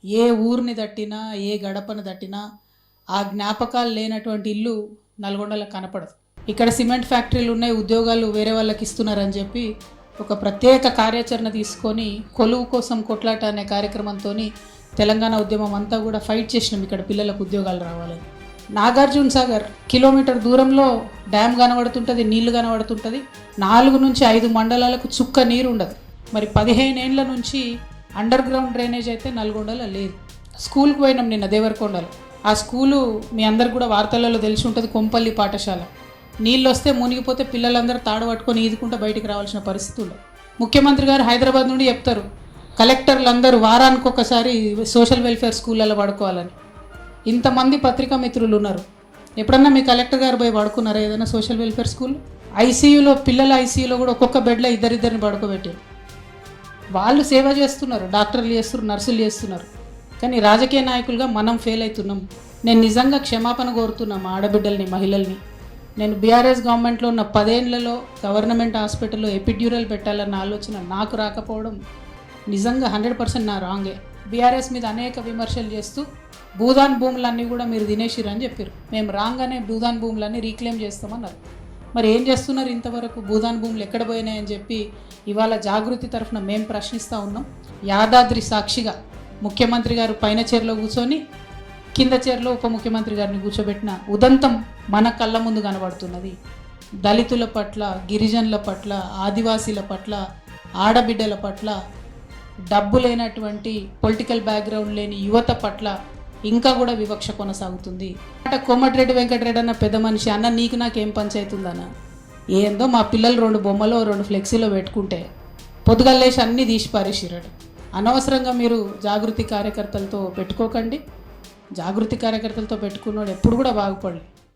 ఏ ఊరిని దట్టినా ఏ గడపను దట్టినా ఆ జ్ఞాపకాలు లేనటువంటి ఇల్లు నల్గొండలో కనపడదు. ఇక్కడ సిమెంట్ ఫ్యాక్టరీలు ఉన్నాయి, ఉద్యోగాలు వేరే వాళ్ళకి ఇస్తున్నారని చెప్పి ఒక ప్రత్యేక కార్యాచరణ తీసుకొని కొలువు కోసం కొట్లాట అనే కార్యక్రమంతో తెలంగాణ ఉద్యమం అంతా కూడా ఫైట్ చేసినాం ఇక్కడ పిల్లలకు ఉద్యోగాలు రావాలని. నాగార్జున సాగర్ కిలోమీటర్ దూరంలో డ్యామ్ కనబడుతుంటుంది, నీళ్లు కనబడుతుంటుంది. 4 నుంచి 5 మండలాలకు చుక్క నీరు ఉండదు. మరి 15 ఏళ్ళ నుంచి అండర్ గ్రౌండ్ డ్రైనేజ్ అయితే నల్గొండలో లేదు. స్కూల్కి పోయినాం నిన్న దేవరకొండలో. ఆ స్కూలు మీ అందరు కూడా వార్తలలో తెలిసి ఉంటుంది, కొంపల్లి పాఠశాల. నీళ్ళు వస్తే మునిగిపోతే పిల్లలందరూ తాడు పట్టుకొని ఈదుకుంటూ బయటికి రావాల్సిన పరిస్థితుల్లో ముఖ్యమంత్రి గారు హైదరాబాద్ నుండి చెప్తారు కలెక్టర్లు అందరూ వారానికి ఒకసారి సోషల్ వెల్ఫేర్ స్కూళ్ళలో పడుకోవాలని. ఇంతమంది పత్రికా మిత్రులు ఉన్నారు, ఎప్పుడన్నా మీ కలెక్టర్ గారు పోయి పడుకున్నారా ఏదైనా సోషల్ వెల్ఫేర్ స్కూల్? ఐసీయూలో, పిల్లల ఐసీయూలో కూడా ఒక్కొక్క బెడ్లో ఇద్దరిని పడుకోబెట్టారు. వాళ్ళు సేవ చేస్తున్నారు, డాక్టర్లు చేస్తున్నారు, నర్సులు చేస్తున్నారు. కానీ రాజకీయ నాయకులుగా మనం ఫెయిల్ అవుతున్నాం. నేను నిజంగా క్షమాపణ కోరుతున్నాం ఆడబిడ్డల్ని, మహిళల్ని. నేను బీఆర్ఎస్ గవర్నమెంట్లో ఉన్న 10 ఏళ్లలో గవర్నమెంట్ హాస్పిటల్లో ఎపిడ్యూరల్ పెట్టాలన్న ఆలోచన నాకు రాకపోవడం నిజంగా 100% నా రాంగే. బీఆర్ఎస్ మీద అనేక విమర్శలు చేస్తూ భూదాన్ భూములన్నీ కూడా మీరు తినేసిరని చెప్పారు. మేము రాగానే భూదాన్ భూములన్నీ రీక్లెయిమ్ చేస్తామన్నారు. మరి ఏం చేస్తున్నారు ఇంతవరకు? భూదాన్ భూములు ఎక్కడ పోయినాయని చెప్పి ఇవాళ జాగృతి తరఫున మేము ప్రశ్నిస్తూ ఉన్నాం. యాదాద్రి సాక్షిగా ముఖ్యమంత్రి గారు పైన చైర్లో కూర్చొని కింద చైర్లో ఉప ముఖ్యమంత్రి గారిని కూర్చోబెట్టిన ఉదంతం మన కళ్ళ ముందు కనబడుతున్నది. దళితుల పట్ల, గిరిజనుల పట్ల, ఆదివాసీల పట్ల, ఆడబిడ్డల పట్ల, డబ్బు లేనటువంటి పొలిటికల్ బ్యాక్గ్రౌండ్ లేని యువత పట్ల ఇంకా కూడా వివక్ష కొనసాగుతుంది. కోమటిరెడ్డి వెంకటరెడ్డి అన్న పెద్ద మనిషి అన్న నీకు నాకేం పంచాయతుందన్న, ఏందో మా పిల్లలు 2 బొమ్మలో 2 ఫ్లెక్సీలో పెట్టుకుంటే పొద్దుగల్లేసి అన్నీ తీసి పారేసిరాడు. అనవసరంగా మీరు జాగృతి కార్యకర్తలతో పెట్టుకోకండి. జాగృతి కార్యకర్తలతో పెట్టుకున్నాడు ఎప్పుడు కూడా బాగుపడలే.